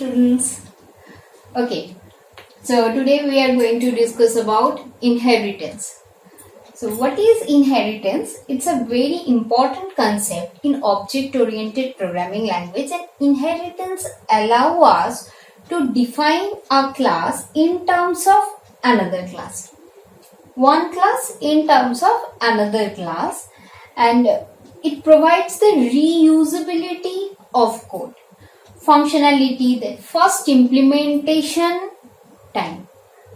students. Okay, so today we are going to discuss about inheritance. So what is inheritance? It's a very important concept in object-oriented programming language, and inheritance allow us to define a class in terms of another class. One class in terms of another class, and it provides the reusability of code. Functionality, the first implementation time.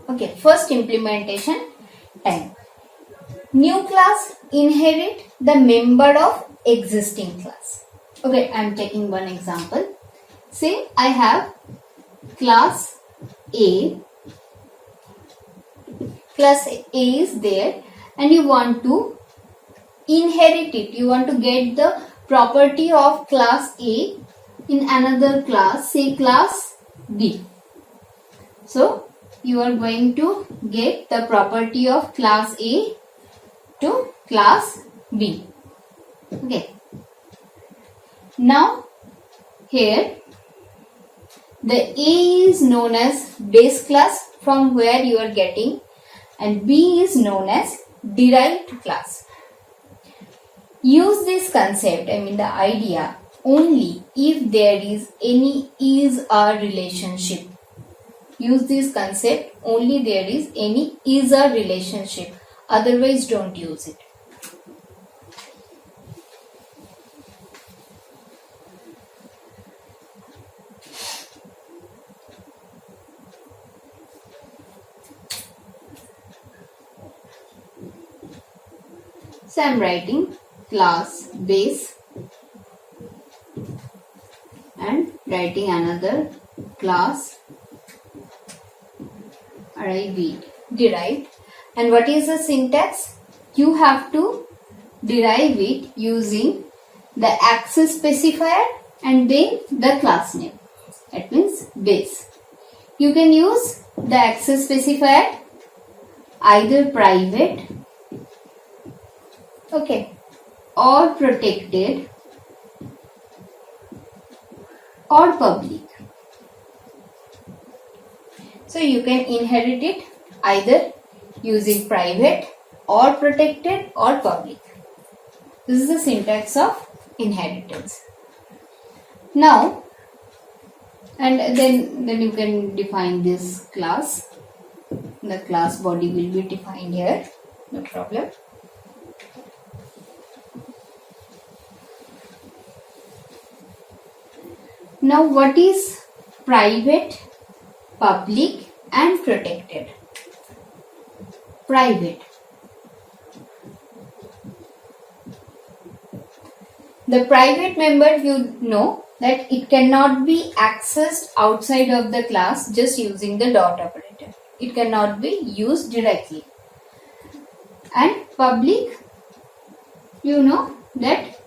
Okay, first implementation time. New class inherit the member of existing class. Okay, I am taking one example. Say I have class A. Class A is there and you want to inherit it. You want to get the property of class A in another class, say class B. So you are going to get the property of class A to class B. Okay. Now here the A is known as base class from where you are getting, and B is known as derived class. Use this concept, the idea, only if there is any is-or relationship. Use this concept only there is any is-or relationship. Otherwise, don't use it. So, I am writing class base and writing another class derived. And what is the syntax? You have to derive it using the access specifier and then the class name. That means base. You can use the access specifier either private, okay, or protected or public. So you can inherit it either using private or protected or public. This is the syntax of inheritance. Now, and then you can define this class. The class body will be defined here, no problem. Now what is private, public and protected? Private. The private member, you know that it cannot be accessed outside of the class just using the dot operator. It cannot be used directly. And public, you know that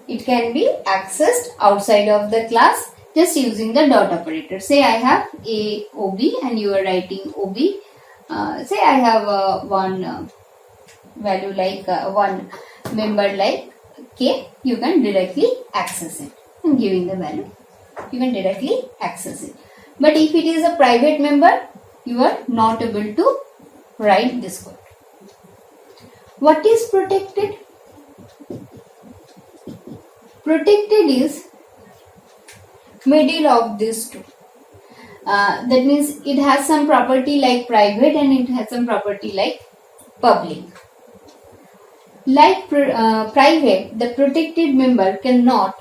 it can be accessed outside of the class just using the dot operator. Say I have a OB and you are writing OB. Say I have one value like one member like K. You can directly access it. I'm giving the value. You can directly access it. But if it is a private member, you are not able to write this code. What is protected? Protected is middle of these two. That means it has some property like private and it has some property like public. Like private, the protected member cannot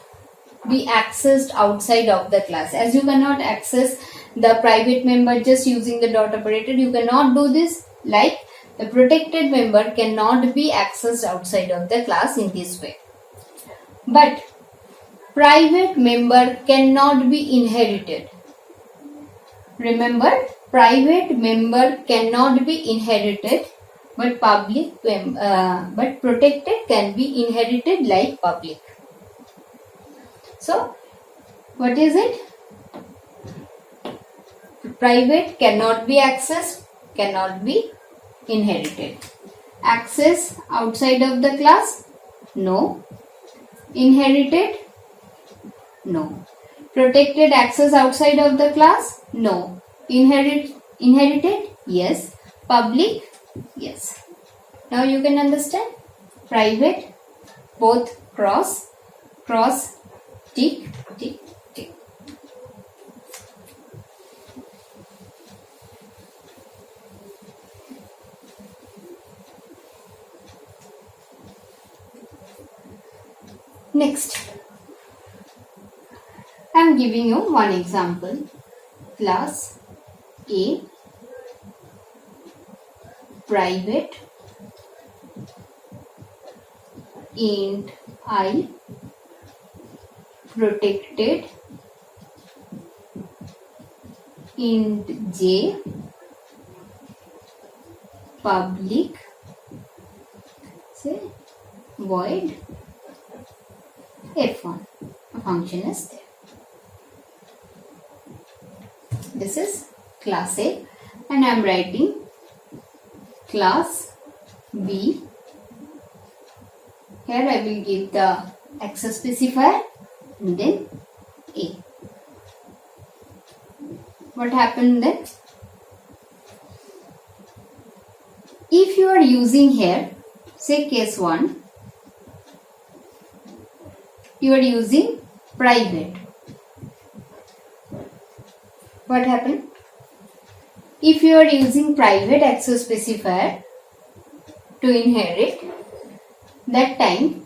be accessed outside of the class. As you cannot access the private member just using the dot operator, you cannot do this. Like the protected member cannot be accessed outside of the class in this way. But private member cannot be inherited. Remember, private member cannot be inherited, but but protected can be inherited like public. So, what is it? Private cannot be accessed, cannot be inherited. Access outside of the class? No. Inherited? No. Protected access outside of the class? No. Inherited? Yes. Public? Yes. Now you can understand. Private, both cross, tick, tick, tick. Next, I am giving you one example. Class A, private, int I, protected, int j, public, say void f1. A function is there. This is class A and I am writing class B. Here I will give the access specifier and then A. What happened then? If you are using here, say case 1, you are using private. What happened? If you are using private access specifier to inherit, that time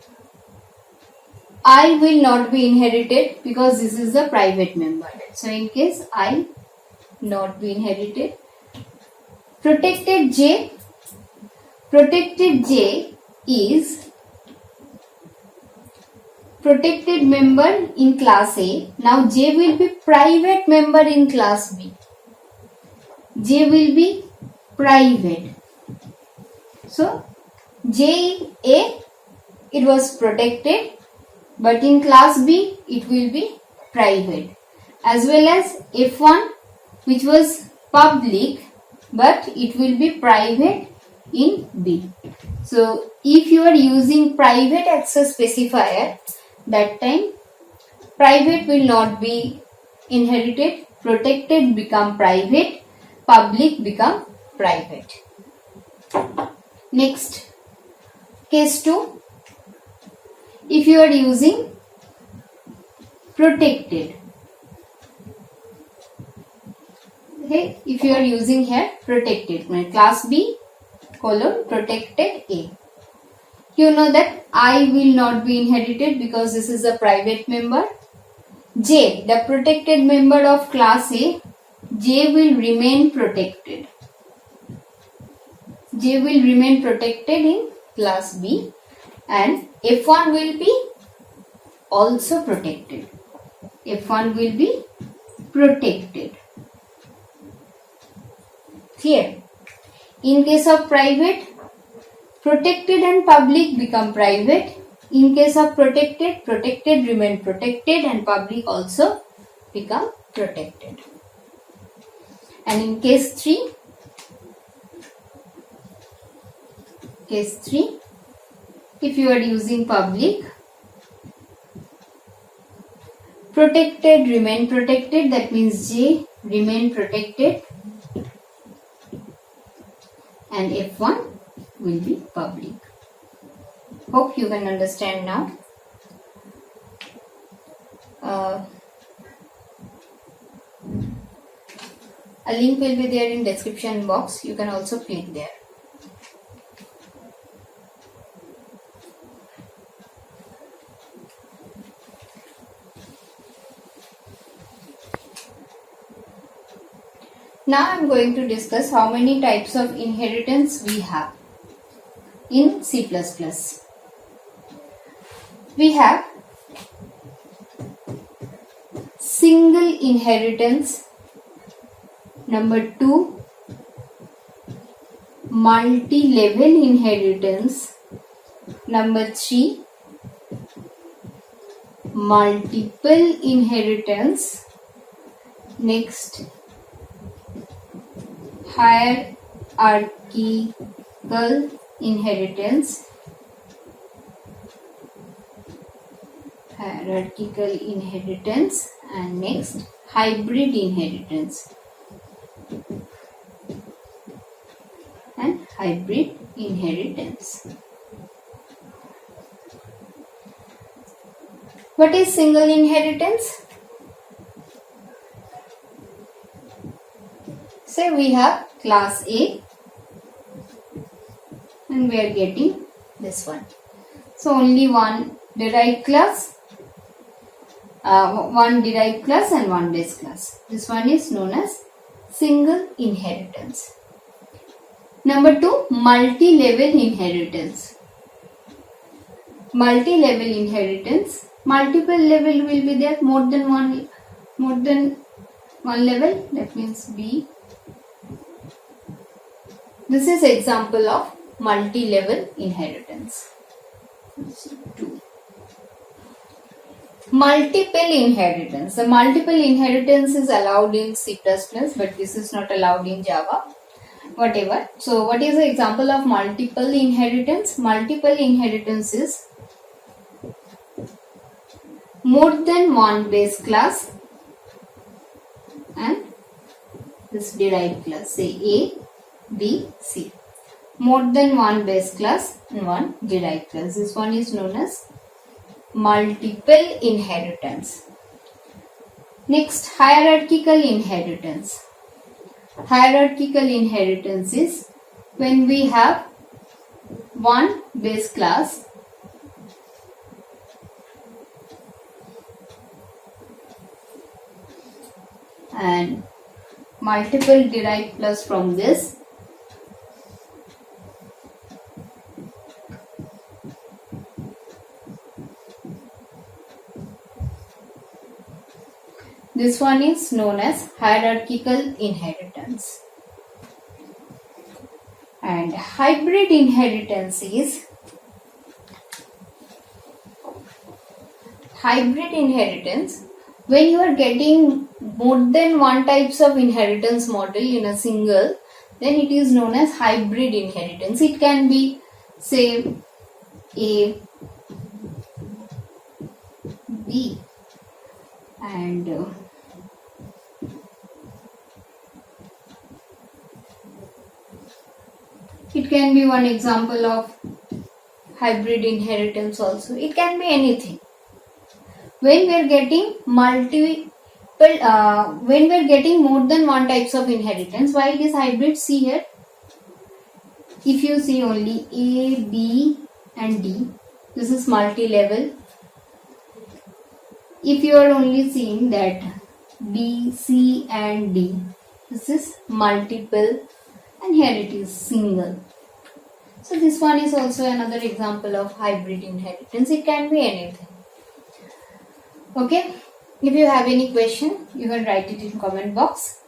I will not be inherited because this is the private member. So in case I not be inherited, protected J is protected member in class A. Now J will be private member in class B. J will be private. So J A, it was protected, but in class B it will be private, as well as F1, which was public, but it will be private in B. So if you are using private access specifier, that time private will not be inherited, protected become private, public become private. Next, case 2. If you are using protected, okay, if you are using here protected, class B colon protected A, you know that I will not be inherited because this is a private member. J, the protected member of class A, J will remain protected. J will remain protected in class B and F1 will be also protected. F1 will be protected. Clear? In case of private, protected and public become private. In case of protected, protected remain protected and public also become protected. And in case 3, if you are using public, protected remain protected, that means J remain protected and F1 will be public. Hope you can understand now. A link will be there in description box. You can also click there. Now I am going to discuss how many types of inheritance we have in C++. We have single inheritance, number 2 multi-level inheritance, number 3 multiple inheritance, next hierarchical inheritance, And next, hybrid inheritance. And hybrid inheritance. What is single inheritance? Say we have class A and we are getting this one. So only one derived class and one base class. This one is known as single inheritance. Number 2, multi-level inheritance. Multi-level inheritance. Multiple level will be there, more than one level. That means B. This is example of multi-level inheritance. 2. Multiple inheritance. The multiple inheritance is allowed in C++, but this is not allowed in Java. Whatever. So, what is the example of multiple inheritance? Multiple inheritance is more than one base class and this derived class. Say A, B, C. More than one base class and one derived class. This one is known as multiple inheritance. Next, hierarchical inheritance. Hierarchical inheritance is when we have one base class and multiple derived class from this. This one is known as hierarchical inheritance. And hybrid inheritance is when you are getting more than one types of inheritance model in a single, then it is known as hybrid inheritance. It can be say A, B and it can be one example of hybrid inheritance also. It can be anything. When we are getting when we are getting more than one types of inheritance, why it is hybrid? See here. If you see only A, B and D, this is multi-level. If you are only seeing that B, C and D, this is multiple and here it is single. So this one is also another example of hybrid inheritance. It can be anything. Okay. If you have any question, you can write it in comment box.